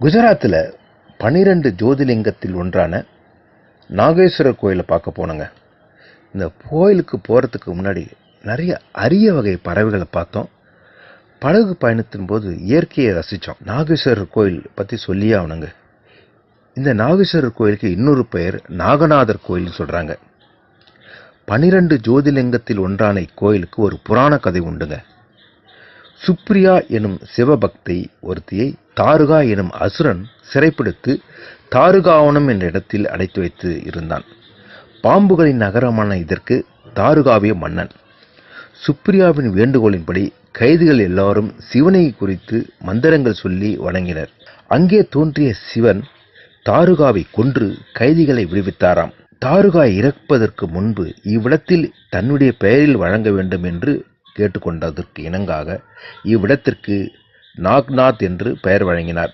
குஜராத்தில் 12 ஜோதிர்லிங்கத்தில் ஒன்றான நாகேஸ்வரர் கோயிலை பார்க்க போனோங்க. இந்த கோயிலுக்கு போகிறதுக்கு முன்னாடி நிறைய அரிய வகை பறவைகளை பார்த்தோம். படகு பயணத்தின் போது இயற்கையை ரசித்தோம். நாகேஸ்வரர் கோயில் பற்றி சொல்லியே ஆகணுங்க. இந்த நாகேஸ்வரர் கோயிலுக்கு இன்னொரு பெயர் நாகநாதர் கோயில்னு சொல்கிறாங்க. 12 ஜோதிர்லிங்கத்தில் ஒன்றான இக்கோயிலுக்கு ஒரு புராண கதை உண்டுங்க. சுப்ரியா எனும் சிவபக்தை ஒருத்தியை தாருகா எனும் அசுரன் சிறைப்பிடித்து தாருகாவனம் என்ற இடத்தில் அடைத்து வைத்து இருந்தான். பாம்புகளின் நகரமான இதற்கு தாருகாவே மன்னன். சுப்ரியாவின் வேண்டுகோளின்படி கைதிகள் எல்லாரும் சிவனை குறித்து மந்திரங்கள் சொல்லி வணங்கினர். அங்கே தோன்றிய சிவன் தாருகாவை கொன்று கைதிகளை விடுவித்தாராம். தாருகா இறப்பதற்கு முன்பு இவ்விடத்தில் தன்னுடைய பெயரில் வழங்க வேண்டும் என்று கேட்டுக்கொண்டதற்கு இணங்காக இவ்விடத்திற்கு நாக்நாத் என்று பெயர் வழங்கினார்.